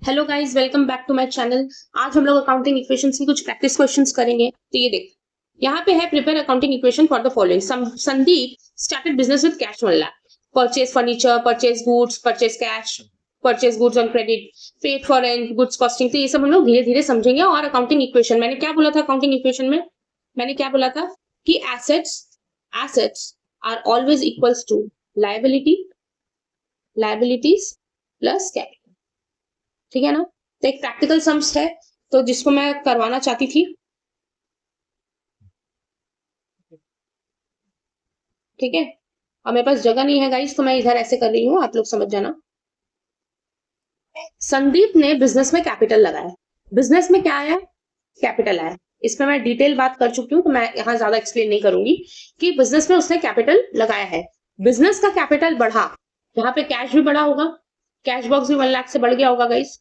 Hello guys, welcome back to my channel. आज हम लोग अकाउंटिंग इक्वेशंस की कुछ प्रैक्टिस क्वेश्चंस करेंगे। तो ये देख, यहाँ पे है prepare accounting equation for the following. Sandeep started business with cash 1 lakh, purchase furniture, purchase goods, purchase cash, purchase goods on credit, paid for rent, goods costing. तो ये सब हम लोग धीरे धीरे समझेंगे। और अकाउंटिंग इक्वेशन मैंने क्या बोला था, अकाउंटिंग इक्वेशन में मैंने क्या बोला था कि assets are always equals to liabilities plus capital. ठीक है ना। तो एक प्रैक्टिकल सम्स है तो जिसको मैं करवाना चाहती थी। ठीक है, और मेरे पास जगह नहीं है गाइस, तो मैं इधर ऐसे कर रही हूँ, आप लोग समझ जाना। संदीप ने बिजनेस में कैपिटल लगाया। बिजनेस में क्या आया? कैपिटल आया। इसमें मैं डिटेल बात कर चुकी हूँ तो मैं यहाँ ज्यादा एक्सप्लेन नहीं करूंगी कि बिजनेस में उसने कैपिटल लगाया है। बिजनेस का कैपिटल बढ़ा, यहाँ पे कैश भी बढ़ा होगा, कैश बॉक्स भी 1 लाख से बढ़ गया होगा गाइस,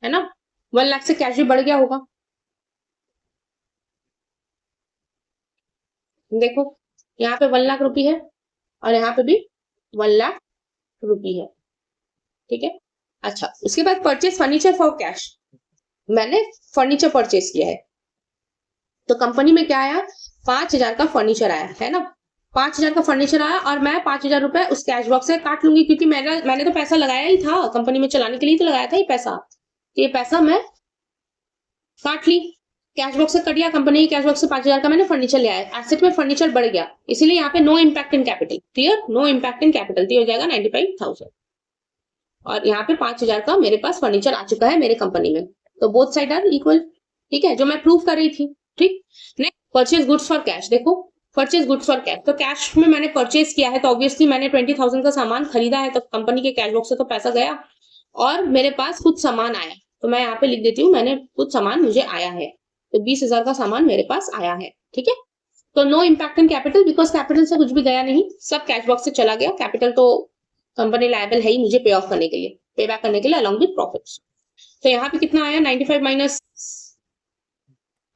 है ना। 1 लाख से कैश भी बढ़ गया होगा। देखो, यहाँ पे 1 लाख रुपए है और यहाँ पे भी 1 लाख रुपए है। ठीक है। अच्छा, उसके बाद परचेज फर्नीचर फॉर कैश। मैंने फर्नीचर परचेज किया है तो कंपनी में क्या आया? 5,000 का फर्नीचर आया है ना। 5,000 का फर्नीचर आया और मैं 5,000 रुपए उस कैश बॉक्स से काट लूंगी, क्योंकि मैंने तो पैसा लगाया ही था, कंपनी में चलाने के लिए तो लगाया था ये पैसा। ये पैसा मैं काट ली, कैश बॉक्स से कट गया, कंपनी के कैश बॉक्स से 5,000 का मैंने फर्नीचर ले आया, एसेट में फर्नीचर बढ़ गया, इसीलिए यहाँ पे no impact in capital. Clear? No impact in capital, तो हो जाएगा 95,000 और यहाँ पे 5,000 का मेरे पास फर्नीचर आ चुका है मेरे कंपनी में। तो बोथ साइड आर इक्वल। ठीक है, जो मैं प्रूव कर रही थी। ठीक। Next, purchase goods for cash. देखो, परचेज गुड्स फॉर कैश, तो कैश में मैंने परचेज किया है तो ऑब्वियसली मैंने 20,000 का सामान खरीदा है, तो कंपनी के कैश बॉक्स से तो पैसा गया और मेरे पास कुछ सामान आया, तो मैं यहाँ पे लिख देती हूँ मैंने कुछ सामान मुझे आया है, तो 20,000 का सामान मेरे पास आया है। ठीक है, तो no impact in capital, because capital से कुछ भी गया नहीं, सब कैश बॉक्स से चला गया। कैपिटल तो कंपनी लायबल है ही मुझे पे ऑफ करने के लिए, पे बैक करने के लिए अलॉन्ग विद प्रॉफिट्स। तो यहाँ पे कितना आया? 95 माइनस,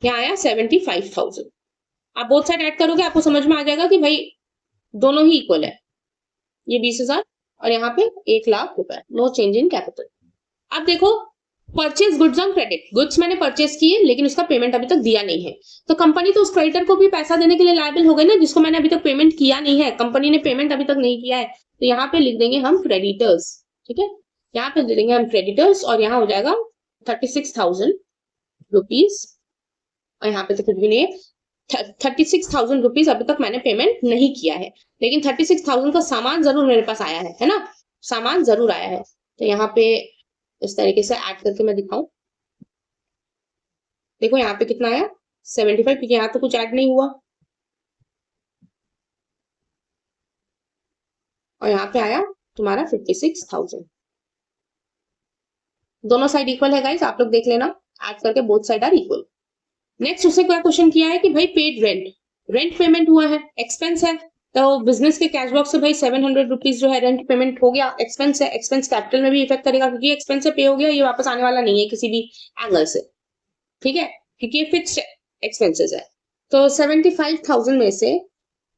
यहाँ आया 75,000। आप बोथ साइड ऐड करोगे आपको समझ में आ जाएगा कि भाई दोनों ही इक्वल है, ये 20,000 और यहाँ पे 1,00,000 रुपए, नो चेंज इन कैपिटल। अब देखो, purchase goods on credit, goods मैंने परचेज किए लेकिन उसका पेमेंट अभी तक दिया नहीं है, तो कंपनी तो उस क्रेडिटर को भी पैसा देने के लिए लायबल हो गई ना, जिसको मैंने अभी तक पेमेंट किया नहीं है, कंपनी ने पेमेंट अभी तक नहीं किया है, तो यहाँ पे लिख देंगे हम क्रेडिटर्स। ठीक है, यहाँ पे दे देंगे हम क्रेडिटर्स और यहाँ हो जाएगा 36,000 रुपीज, और यहाँ पे तो कुछ भी नहीं है। 36,000 रुपीज अभी तक मैंने पेमेंट नहीं किया है, लेकिन 36,000 का सामान जरूर मेरे पास आया है ना, सामान जरूर आया है। तो यहाँ पे इस तरीके से ऐड करके मैं दिखाऊं, देखो यहाँ पे कितना आया 75, क्योंकि यहाँ तो कुछ ऐड नहीं हुआ, और यहाँ पे आया तुम्हारा 56,000। दोनों साइड इक्वल है गाइस, आप लोग देख लेना, ऐड करके both side are equal. Next उसने क्या क्वेश्चन किया है कि भाई पेड रेंट, रेंट पेमेंट हुआ है, एक्सपेंस है, तो बिजनेस के कैश बॉक्स से भाई 700 रुपीज जो है रेंट पेमेंट हो गया, एक्सपेंस है, एक्सपेंस कैपिटल में भी इफेक्ट करेगा, क्योंकि एक्सपेंस से पे हो गया, ये वापस आने वाला नहीं है किसी भी एंगल से। ठीक है, क्योंकि ये फिक्स्ड एक्सपेंसेस है। तो 75,000 में से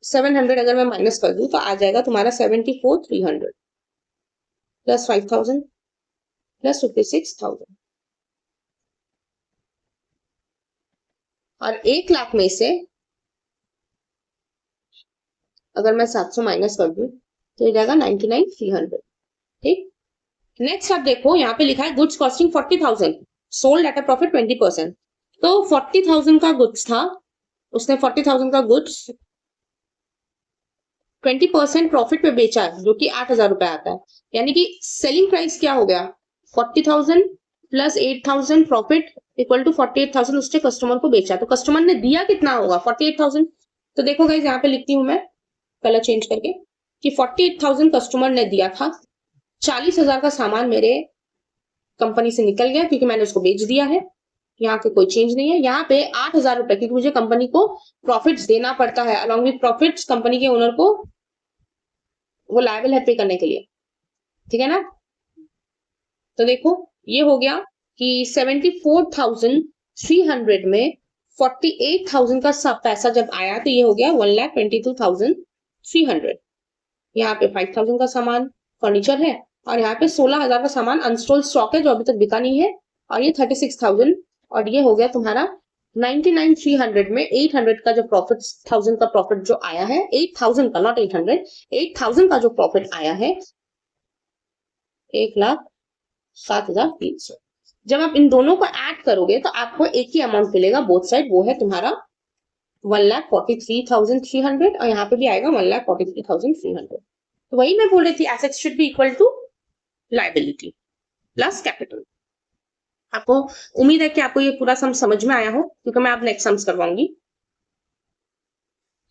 700 अगर मैं माइनस कर दूं तो आ जाएगा तुम्हारा 74,300 प्लस 5,000 प्लस 56,000, और 1,00,000 में से अगर मैं 700 माइनस कर दूं तो ये जाएगा 99,300। ठीक। नेक्स्ट आप देखो, यहाँ पे लिखा है goods costing 40,000 sold at a profit 20%। तो 40,000 का गुड्स था, उसने 40,000 का गुड्स 20% प्रॉफिट पे बेचा है, जो कि 8,000 रुपए आता है, यानी कि सेलिंग प्राइस क्या हो गया? 40,000 प्लस 8,000 प्रॉफिट इक्वल टू 48,000 उसने कस्टमर को बेचा। तो कस्टमर ने दिया कितना होगा? 48,000। तो देखो गाइस, यहाँ पे लिखती हूँ मैं कलर चेंज करके कि 48,000 कस्टमर ने दिया था, 40,000 का सामान मेरे कंपनी से निकल गया क्योंकि मैंने उसको बेच दिया है, यहाँ पे कोई चेंज नहीं है। यहाँ पे 8,000 रुपए, क्योंकि मुझे कंपनी को प्रॉफिट्स देना पड़ता है, अलॉन्ग विद प्रॉफिट्स कंपनी के ओनर को वो लायबल है पे करने के लिए। ठीक है ना। तो देखो ये हो गया कि 74,300 में 48,000 का सब पैसा जब आया तो ये हो गया 1,22,300। यहाँ पे 5,000 का सामान फर्नीचर है और यहाँ पे 16,000 का सामान अनस्टोल्ड स्टॉक है जो अभी तक बिका नहीं है, और ये 36,000, और ये हो गया तुम्हारा 99,300 में 800 का जो प्रॉफिट, 1000 का प्रॉफिट जो आया है, 8,000 का, नॉट 800, 8,000 का जो प्रॉफिट आया है, 1,07,300। जब आप इन दोनों को ऐड करोगे तो आपको एक ही अमाउंट मिलेगा बोथ साइड, वो है तुम्हारा 1,43,300, और यहाँ पे भी आएगा 1,43,300। तो वही मैं बोल रही थी, assets should be equal to liability plus capital. आपको उम्मीद है कि आपको ये पूरा सम समझ में आया हो, क्योंकि मैं आप नेक्स्ट सम्स करवाऊंगी।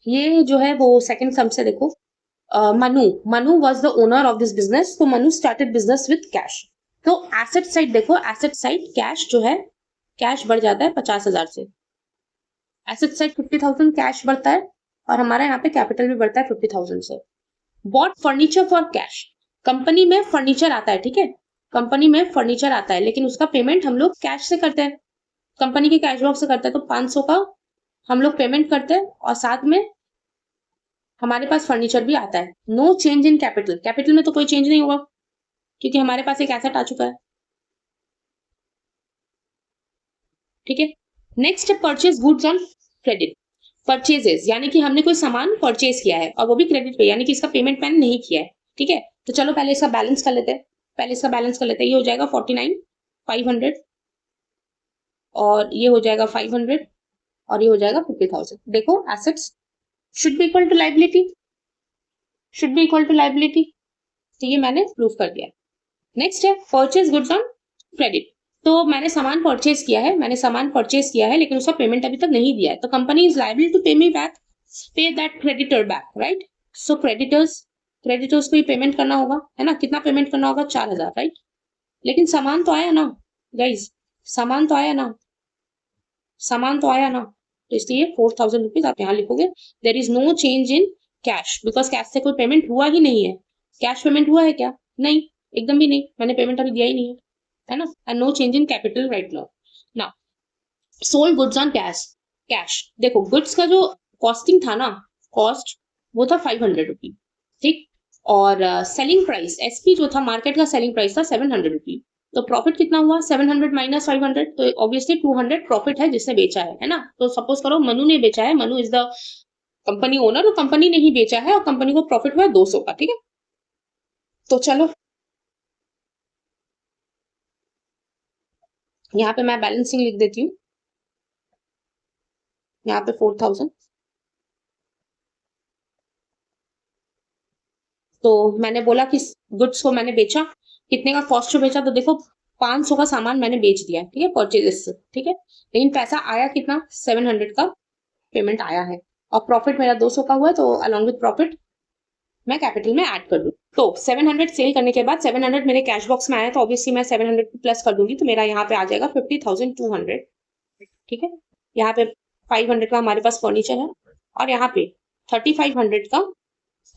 ये जो है वो सेकंड सम से देखो, Manu was the owner of this business, तो Manu started business with cash. तो एसेट साइड देखो, एसेट साइड कैश जो है, कैश बढ़ जाता है 50,000 से, एसेट साइड 50,000 कैश बढ़ता है, और हमारा यहाँ पे कैपिटल भी बढ़ता है 50,000 से। Bought furniture for cash, company में फर्नीचर आता है, ठीक है, कंपनी में फर्नीचर आता है, लेकिन उसका पेमेंट हम लोग कैश से करते हैं, कंपनी के कैश बॉक्स से करते हैं, तो 500 का हम लोग पेमेंट करते हैं, और साथ में हमारे पास फर्नीचर भी आता है। No change in capital, capital में तो कोई चेंज नहीं होगा क्योंकि हमारे पास एक एसेट आ चुका है, ठीक है। नेक्स्ट है purchase goods on credit. Purchases यानी कि हमने कोई सामान परचेज किया है और वो भी क्रेडिट पे, यानी कि इसका पेमेंट मैंने नहीं किया है, ठीक है। तो चलो पहले इसका बैलेंस कर लेते हैं, पहले इसका बैलेंस कर लेते हैं। ये हो जाएगा 49,500, और ये हो जाएगा 500, और ये हो जाएगा 50,000। देखो assets should be equal to liability, should be equal to liability, तो ये मैंने प्रूफ कर दिया। नेक्स्ट है परचेज गुड्स ऑन क्रेडिट। तो मैंने सामान परचेज किया है, मैंने सामान परचेज किया है, लेकिन उसका पेमेंट अभी तक नहीं दिया है, तो कंपनी इज लायबल टू पे मी बैक, पे that creditor back, right. So creditors को ही पेमेंट करना होगा, है ना। कितना पेमेंट करना होगा? 4,000, राइट। लेकिन सामान तो आया ना गाइज, सामान तो आया ना, सामान तो आया ना, तो इसलिए 4,000 रुपीज आप यहाँ लिखोगे। There is no change in cash, because cash से कोई पेमेंट हुआ ही नहीं है। कैश पेमेंट हुआ है क्या? नहीं, एकदम भी नहीं, मैंने पेमेंट अभी दिया ही नहीं है ना। And no change in capital right now. Now sold goods on cash, cash देखो गुड्स का जो कॉस्टिंग था ना, कॉस्ट वो था 500 रुपी, ठीक। और सेलिंग प्राइस एसपी जो था, मार्केट का सेलिंग प्राइस था 700 रुपी। तो प्रॉफिट कितना हुआ? 700 माइनस 500, तो ऑब्वियसली 200 प्रॉफिट है जिसने बेचा है ना। तो सपोज करो मनु ने बेचा है, Manu is the company owner, और कंपनी ने ही बेचा है, और कंपनी को प्रॉफिट हुआ 200 का, ठीक है। तो चलो यहाँ पे मैं बैलेंसिंग लिख देती हूँ, यहाँ पे 4,000। तो मैंने बोला कि गुड्स को मैंने बेचा, कितने का कॉस्ट में बेचा? तो देखो 500 का सामान मैंने बेच दिया, ठीक है, परचेजेस से, ठीक है। लेकिन पैसा आया कितना? 700 का पेमेंट आया है, और प्रॉफिट मेरा 200 का हुआ है, तो अलॉन्ग विद प्रॉफिट मैं कैपिटल में ऐड कर दूं। तो 700 सेल करने के बाद 700 मेरे कैश बॉक्स में आया, तो ऑब्वियसली मैं 700 प्लस कर दूंगी, तो मेरा यहाँ पे आ जाएगा 50,200, ठीक है। यहाँ पे 500 का हमारे पास फर्नीचर है, और यहाँ पे 3500 का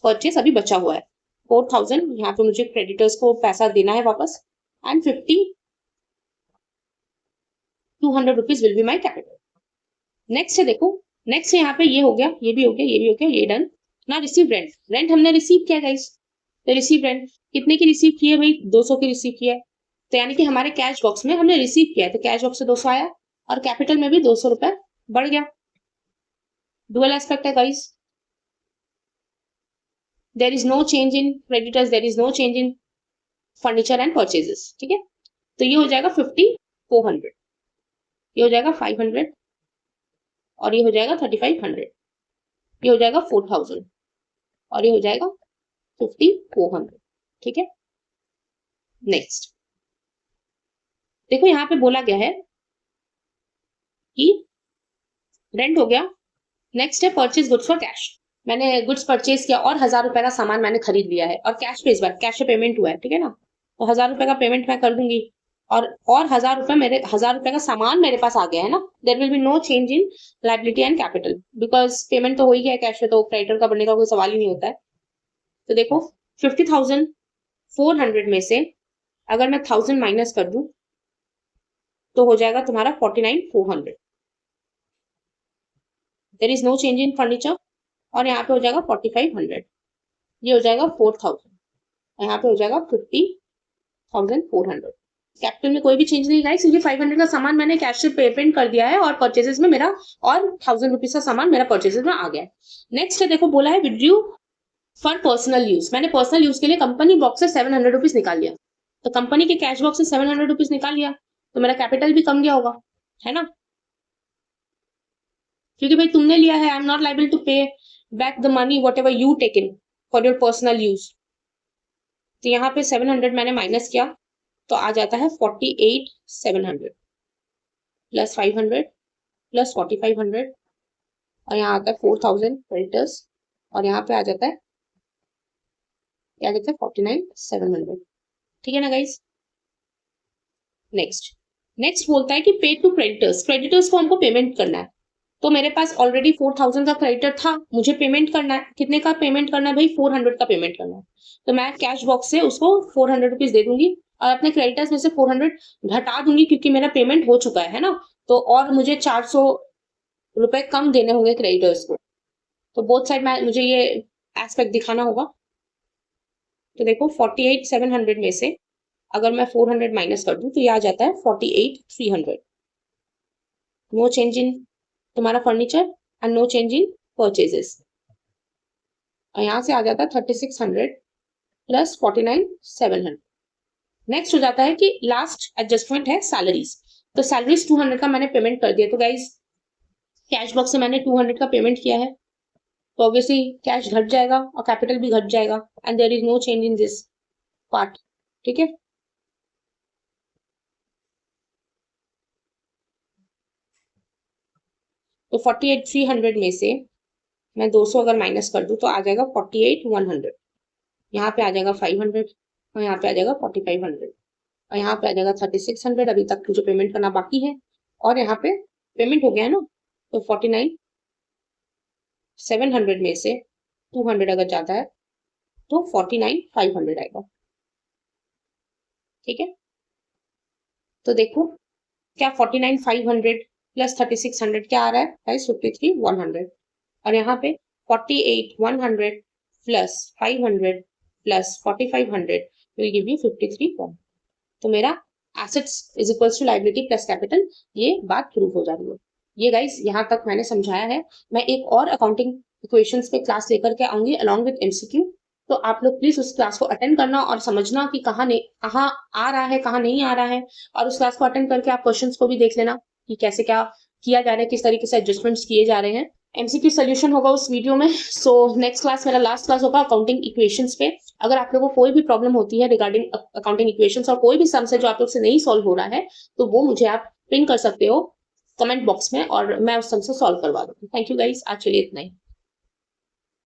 परचेस अभी बचा हुआ है। 4,000 यहाँ पे मुझे क्रेडिटर्स को पैसा देना है वापस, and 50,200 rupees will be my capital. Next है देखो, नेक्स्ट यहाँ पे ये हो गया, ये भी हो गया, ये भी हो गया, ये डन ना। रिसीव रेंट, रेंट हमने रिसीव किया गाइस, तो रिसीव रेंट कितने की रिसीव की है भाई? 200 की रिसीव किया है, तो यानी कि हमारे कैश बॉक्स में हमने रिसीव किया है, तो कैश बॉक्स से 200 आया, और कैपिटल में भी 200 रुपए बढ़ गया। डुअल एस्पेक्ट है guys, there is no change in creditors, there is no change in furniture and purchases, ठीक है। तो ये हो जाएगा 50,400, ये हो जाएगा 500, और ये हो जाएगा 3,500, ये हो जाएगा 4,000, और ये हो जाएगा 5,400, ठीक है। नेक्स्ट देखो यहाँ पे बोला गया है कि रेंट हो गया। नेक्स्ट है परचेज गुड्स फॉर कैश, मैंने गुड्स परचेज किया और 1,000 रुपए का सामान मैंने खरीद लिया है, और कैश पे इस बार कैश पे पेमेंट हुआ है, ठीक है ना। तो 1,000 रुपए का पेमेंट मैं कर दूंगी, और 1,000 रुपए मेरे 1,000 रुपए का सामान मेरे पास आ गया है ना। There will be no change in liability and capital, because payment तो हो ही गया कैश पे, तो क्रेडिटर का बनने का कोई सवाल ही नहीं होता है। तो देखो 50,400 में से अगर मैं 1,000 माइनस कर दूं, तो हो जाएगा तुम्हारा 49,400। There is no change in furniture, और यहाँ पे हो जाएगा 4,500, ये हो जाएगा 4,000, यहाँ पे हो जाएगा 50,400, 1400। कैपिटल में कोई भी चेंज नहीं गाइस, क्योंकि 500 का सामान मैंने कैश से पेमेंट कर दिया है और परचेजेस में मेरा और 1000 रुपीज का सामान मेरा परचेजेस में आ गया है। नेक्स्ट है, देखो बोला है विड्रू फॉर पर्सनल यूज। मैंने पर्सनल यूज के लिए कंपनी बॉक्स से 700 रुपीज निकाल लिया, तो कंपनी के कैश बॉक्स से 700 रुपीज निकाल लिया, तो मेरा कैपिटल भी कम गया होगा, है ना, क्योंकि भाई तुमने लिया है। I am not liable to pay back the money whatever you taken for your personal use. तो यहाँ पे 700 मैंने माइनस किया, तो आ जाता है 48,700 प्लस 500 प्लस 4,500 और यहाँ आता है 4,000 क्रेडिटर्स और यहाँ पे आ जाता है क्या, आ जाता है 49,700। ठीक है ना गाइस। नेक्स्ट बोलता है कि पे टू क्रेडिटर्स। क्रेडिटर्स को हमको पेमेंट करना है, तो मेरे पास ऑलरेडी 4,000 का क्रेडिटर था, मुझे पेमेंट करना है। कितने का पेमेंट करना है भाई, 400 का पेमेंट करना है। तो मैं कैश बॉक्स से उसको 400 रुपीज दे दूंगी और अपने क्रेडिटर्स में से 400 घटा दूंगी, क्योंकि मेरा पेमेंट हो चुका है ना, तो और मुझे 400 रुपए कम देने होंगे क्रेडिटर्स को। तो बोथ साइड में मुझे ये एस्पेक्ट दिखाना होगा। तो देखो 48,700 में से अगर मैं 400 माइनस कर दूं तो ये आ जाता है 48,300। नो चेंज इन तुम्हारा furniture and no change in purchases. और यहां से आ जाता है 3600 प्लस 49,700। नेक्स्ट हो जाता है कि लास्ट एडजस्टमेंट है सैलरीज। तो सैलरीज 200 का मैंने पेमेंट कर दिया, तो गाइज कैश बॉक्स से मैंने 200 का पेमेंट किया है, तो ऑब्वियसली कैश घट जाएगा और कैपिटल भी घट जाएगा and there is no change in this part. ठीक है, तो 48,300 में से मैं 200 अगर माइनस कर दूं तो आ जाएगा 48,100। यहाँ पे आ जाएगा 500 और यहाँ पे आ जाएगा 4,500 और यहाँ पे आ जाएगा 3,600। अभी तक मुझे पेमेंट करना बाकी है और यहाँ पे पेमेंट हो गया है ना, तो 49,700 में से 200 अगर जाता है तो 49,500 आएगा। ठीक है, तो देखो क्या 49,500 प्लस 3,600 क्या आ रहा है गाइस, 53,100। और यहाँ पे 48,100 plus 500 plus 4,500 will give you 53,100। तो मेरा assets is equals to liability plus capital, ये बात प्रूव हो जा रही है। ये गाइस यहाँ तक मैंने समझाया है। मैं एक और अकाउंटिंग इक्वेशंस पे क्लास लेकर के आऊंगी अलॉन्ग विद एमसीक्यू, तो आप लोग प्लीज उस क्लास को अटेंड करना और समझना कि कहाँ आ रहा है, कहाँ नहीं आ रहा है, और उस क्लास को अटेंड करके आप क्वेश्चंस को भी देख लेना कि कैसे क्या किया जा रहा है, किस तरीके से एडजस्टमेंट्स किए जा रहे हैं। एमसीक्यू सोल्यूशन होगा उस वीडियो में। सो नेक्स्ट क्लास मेरा लास्ट क्लास होगा अकाउंटिंग इक्वेशंस पे। अगर आप लोगों को कोई भी प्रॉब्लम होती है रिगार्डिंग अकाउंटिंग इक्वेशंस और कोई भी सम्स है जो आप लोग से नहीं सॉल्व हो रहा है, तो वो मुझे आप पिन कर सकते हो कमेंट बॉक्स में और मैं उस सम से सॉल्व करवा दूंगी। थैंक यू गाइस, आज चलिए इतना ही।